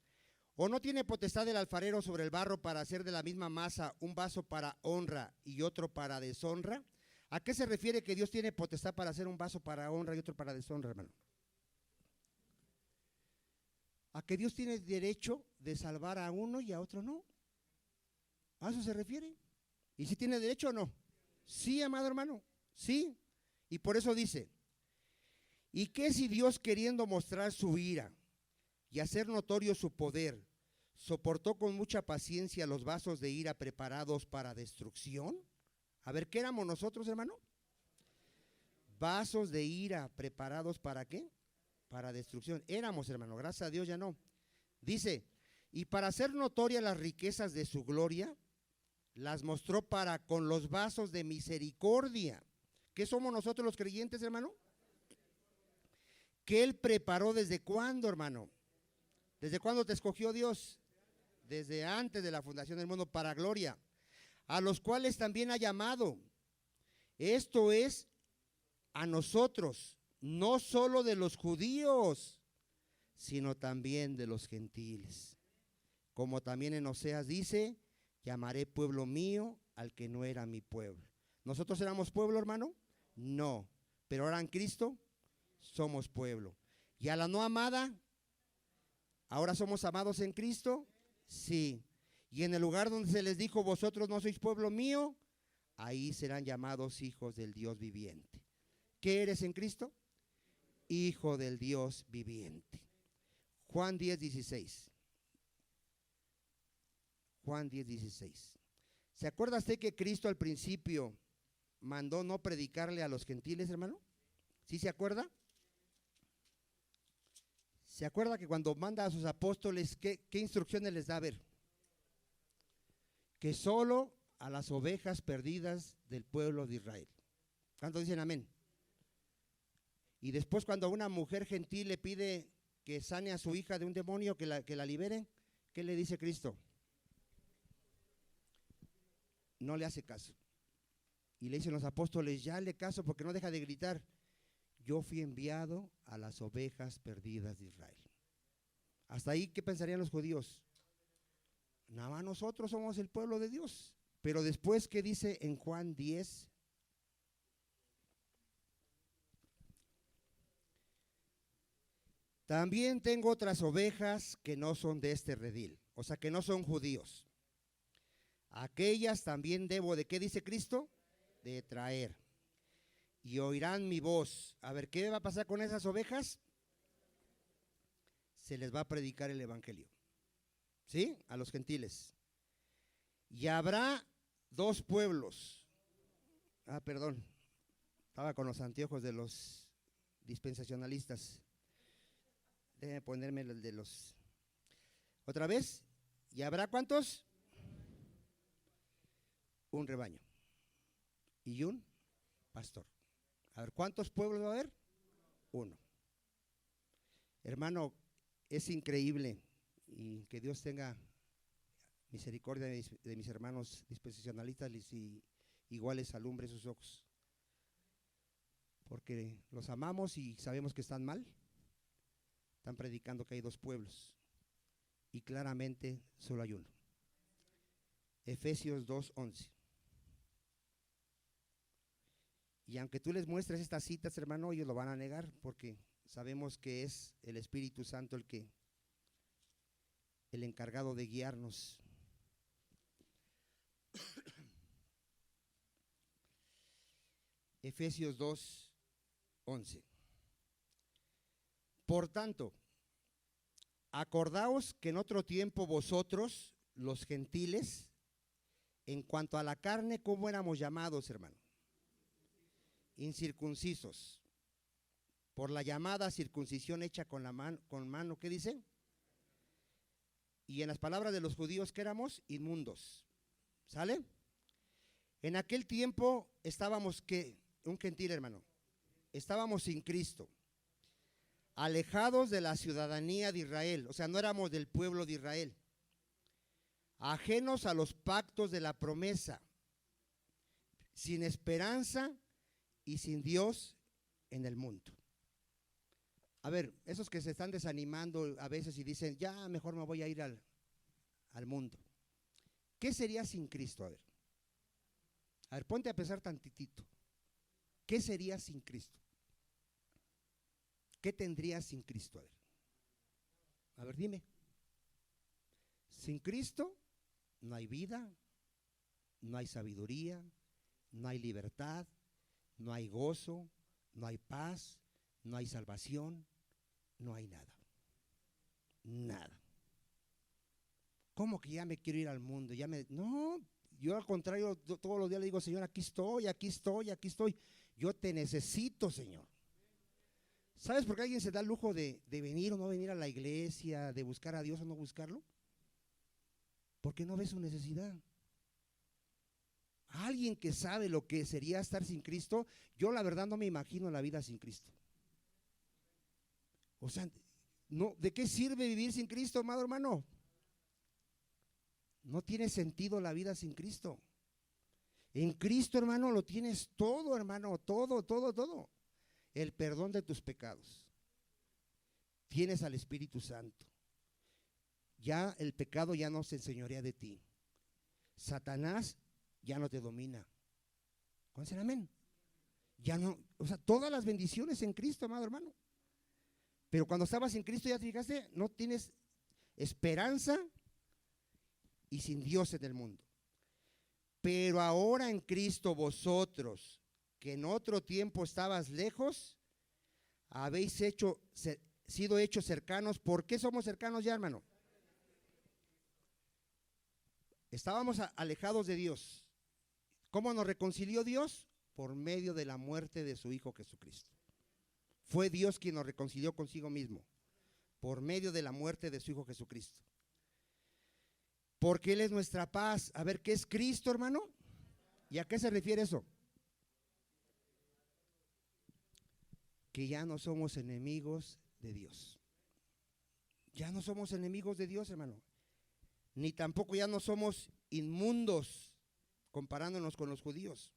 ¿o no tiene potestad el alfarero sobre el barro para hacer de la misma masa un vaso para honra y otro para deshonra? ¿A qué se refiere que Dios tiene potestad para hacer un vaso para honra y otro para deshonra, hermano? A que Dios tiene derecho de salvar a uno y a otro no. ¿A eso se refiere? ¿Y si tiene derecho o no? Sí, amado hermano, sí. Y por eso dice, ¿y qué si Dios, queriendo mostrar su ira y hacer notorio su poder, soportó con mucha paciencia los vasos de ira preparados para destrucción? A ver, ¿qué éramos nosotros, hermano? Vasos de ira preparados ¿para qué? Para destrucción. Éramos, hermano, gracias a Dios ya no. Dice, y para hacer notorias las riquezas de su gloria, las mostró para con los vasos de misericordia. ¿Qué somos nosotros los creyentes, hermano? Que Él preparó ¿desde cuándo, hermano? ¿Desde cuándo te escogió Dios? Desde antes de la fundación del mundo, para gloria, a los cuales también ha llamado. Esto es, a nosotros, no solo de los judíos, sino también de los gentiles. Como también en Oseas dice, llamaré pueblo mío al que no era mi pueblo. ¿Nosotros éramos pueblo, hermano? No, pero ahora en Cristo somos pueblo. ¿Y a la no amada? ¿Ahora somos amados en Cristo? Sí. Y en el lugar donde se les dijo, vosotros no sois pueblo mío, ahí serán llamados hijos del Dios viviente. ¿Qué eres en Cristo? Hijo del Dios viviente. Juan 10:16. Juan 10:16. ¿Se acuerda usted que Cristo al principio mandó no predicarle a los gentiles, hermano? ¿Sí se acuerda? ¿Se acuerda que cuando manda a sus apóstoles, qué instrucciones les da? A ver, que solo a las ovejas perdidas del pueblo de Israel. ¿Cuántos dicen amén? Y después cuando una mujer gentil le pide que sane a su hija de un demonio, que la libere, ¿qué le dice Cristo? No le hace caso. Y le dicen los apóstoles, ya le caso porque no deja de gritar. Yo fui enviado a las ovejas perdidas de Israel. Hasta ahí, ¿qué pensarían los judíos? Nada más nosotros somos el pueblo de Dios. Pero después, ¿qué dice en Juan 10? También tengo otras ovejas que no son de este redil, o sea, que no son judíos. Aquellas también debo, ¿de qué dice Cristo? De traer. Y oirán mi voz. A ver, ¿qué va a pasar con esas ovejas? Se les va a predicar el evangelio, ¿sí? A los gentiles. Y habrá dos pueblos. Perdón, estaba con los anteojos de los dispensacionalistas. Déjenme ponerme el de los. Otra vez. ¿Y habrá cuántos? Un rebaño y un pastor. A ver, ¿cuántos pueblos va a haber? Uno. Hermano, es increíble, y que Dios tenga misericordia de mis hermanos dispensacionalistas y iguales alumbre sus ojos, porque los amamos y sabemos que están mal. Están predicando que hay dos pueblos y claramente solo hay uno. Efesios 2:11. Y aunque tú les muestres estas citas, hermano, ellos lo van a negar porque sabemos que es el Espíritu Santo el encargado de guiarnos. Efesios 2:11. Por tanto, acordaos que en otro tiempo vosotros, los gentiles, en cuanto a la carne, ¿cómo éramos llamados, hermano? Incircuncisos, por la llamada circuncisión hecha con mano, ¿qué dice? Y en las palabras de los judíos, ¿qué éramos? Inmundos, ¿sale? En aquel tiempo estábamos, ¿qué? Un gentil, hermano, estábamos sin Cristo, alejados de la ciudadanía de Israel, o sea, no éramos del pueblo de Israel, ajenos a los pactos de la promesa, sin esperanza y sin Dios en el mundo. A ver, esos que se están desanimando a veces y dicen, ya mejor me voy a ir al mundo. ¿Qué sería sin Cristo? A ver, ponte a pensar tantitito. ¿Qué sería sin Cristo? ¿Qué tendrías sin Cristo? A ver, dime. Sin Cristo no hay vida, no hay sabiduría, no hay libertad, no hay gozo, no hay paz, no hay salvación, no hay nada. Nada. ¿Cómo que ya me quiero ir al mundo? No, yo al contrario, todos los días le digo, Señor, aquí estoy, aquí estoy, aquí estoy. Yo te necesito, Señor. ¿Sabes por qué alguien se da el lujo de venir o no venir a la iglesia, de buscar a Dios o no buscarlo? Porque no ve su necesidad. Alguien que sabe lo que sería estar sin Cristo, yo la verdad no me imagino la vida sin Cristo. O sea, no, ¿de qué sirve vivir sin Cristo, amado hermano? No tiene sentido la vida sin Cristo. En Cristo, hermano, lo tienes todo, hermano, todo, todo, todo. El perdón de tus pecados. Tienes al Espíritu Santo. Ya el pecado ya no se enseñorea de ti. Satanás ya no te domina. ¿Cómo dicen amén? Ya no, o sea, todas las bendiciones en Cristo, amado hermano. Pero cuando estabas en Cristo, ya te fijaste, no tienes esperanza y sin Dios en el mundo. Pero ahora en Cristo vosotros, que en otro tiempo estabas lejos, habéis sido hechos cercanos. ¿Por qué somos cercanos ya, hermano? Estábamos alejados de Dios. ¿Cómo nos reconcilió Dios? Por medio de la muerte de su Hijo Jesucristo. Fue Dios quien nos reconcilió consigo mismo, por medio de la muerte de su Hijo Jesucristo. porque Él es nuestra paz. A ver, ¿qué es Cristo, hermano? ¿Y a qué se refiere eso? Que ya no somos enemigos de Dios. Ya no somos enemigos de Dios, hermano. Ni tampoco ya no somos inmundos comparándonos con los judíos.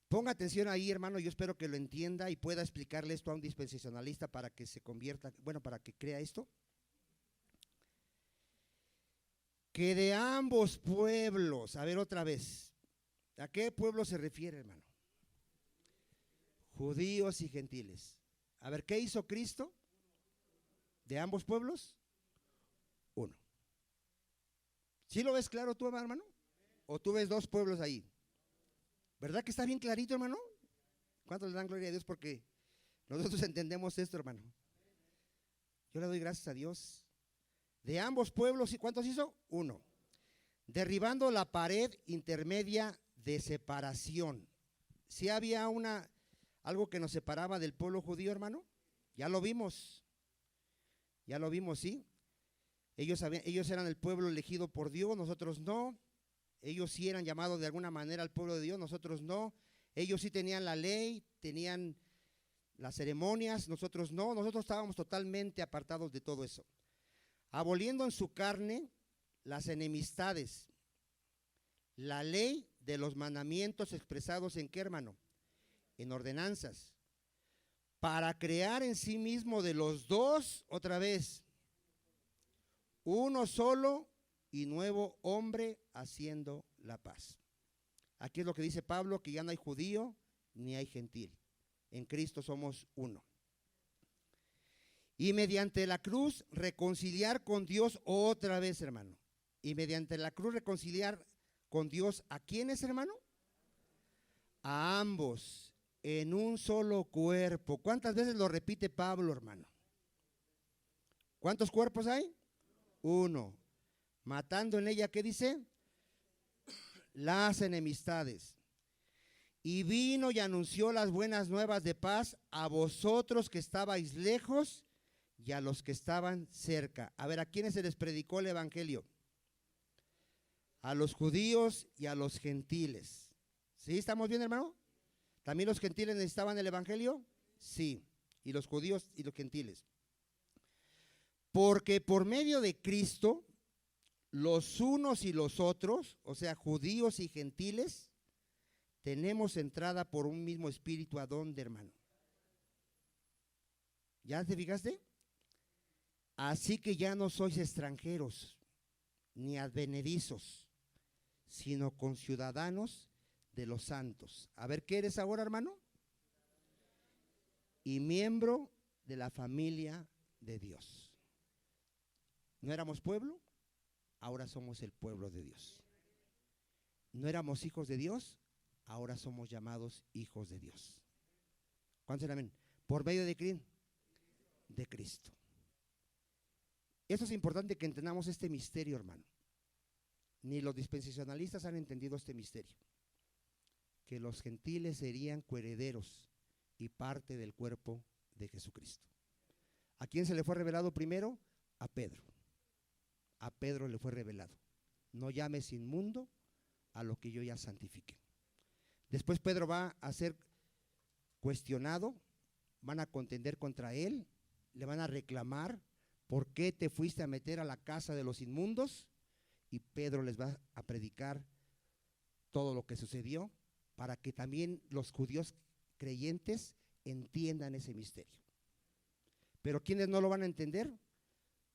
Ponga atención ahí, hermano, yo espero que lo entienda y pueda explicarle esto a un dispensacionalista para que se convierta, bueno, para que crea esto. Que de ambos pueblos, a ver otra vez, ¿a qué pueblo se refiere, hermano? Judíos y gentiles. A ver, ¿qué hizo Cristo? ¿De ambos pueblos? Uno. ¿Sí lo ves claro tú, hermano? ¿O tú ves dos pueblos ahí? ¿Verdad que está bien clarito, hermano? ¿Cuántos le dan gloria a Dios? Porque nosotros entendemos esto, hermano. Yo le doy gracias a Dios. De ambos pueblos, ¿y cuántos hizo? Uno. Derribando la pared intermedia de separación. ¿Sí había algo que nos separaba del pueblo judío, hermano? Ya lo vimos. Ya lo vimos, ¿sí? Ellos eran el pueblo elegido por Dios, nosotros no. Ellos sí eran llamados de alguna manera al pueblo de Dios, nosotros no. Ellos sí tenían la ley, tenían las ceremonias, nosotros no. Nosotros estábamos totalmente apartados de todo eso. Aboliendo en su carne las enemistades, la ley de los mandamientos expresados ¿en qué, hermano? En ordenanzas, para crear en sí mismo de los dos, otra vez, uno solo y nuevo hombre haciendo la paz. Aquí es lo que dice Pablo, que ya no hay judío ni hay gentil. En Cristo somos uno. Y mediante la cruz reconciliar con Dios otra vez, hermano. Y mediante la cruz reconciliar con Dios, ¿a quiénes, hermano? A ambos, en un solo cuerpo. ¿Cuántas veces lo repite Pablo, hermano? ¿Cuántos cuerpos hay? Uno. Matando en ella, ¿qué dice? Las enemistades. Y vino y anunció las buenas nuevas de paz a vosotros que estabais lejos y a los que estaban cerca. A ver, ¿a quiénes se les predicó el evangelio? A los judíos y a los gentiles. ¿Sí? ¿Estamos bien, hermano? ¿También los gentiles necesitaban el evangelio? Sí. Y los judíos y los gentiles. Porque por medio de Cristo, los unos y los otros, o sea, judíos y gentiles, tenemos entrada por un mismo espíritu. ¿A dónde, hermano? ¿Ya te fijaste? Así que ya no sois extranjeros ni advenedizos, sino conciudadanos de los santos. A ver, ¿qué eres ahora, hermano? Y miembro de la familia de Dios. ¿No éramos pueblo? Ahora somos el pueblo de Dios. ¿No éramos hijos de Dios? Ahora somos llamados hijos de Dios. ¿Cuántos dicen amén? ¿Por medio de quién? De Cristo. Eso es importante que entendamos este misterio, hermano. Ni los dispensacionalistas han entendido este misterio. Que los gentiles serían coherederos y parte del cuerpo de Jesucristo. ¿A quién se le fue revelado primero? A Pedro. A Pedro le fue revelado: no llames inmundo a lo que yo ya santifiqué. Después Pedro va a ser cuestionado, van a contender contra él, le van a reclamar: ¿por qué te fuiste a meter a la casa de los inmundos? Y Pedro les va a predicar todo lo que sucedió para que también los judíos creyentes entiendan ese misterio. Pero ¿quiénes no lo van a entender?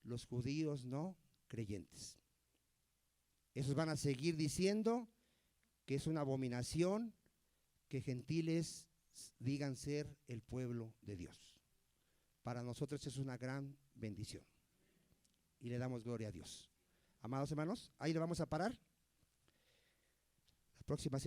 Los judíos no creyentes. Esos van a seguir diciendo que es una abominación que gentiles digan ser el pueblo de Dios. Para nosotros es una gran bendición y le damos gloria a Dios. Amados hermanos, ahí le vamos a parar. La próxima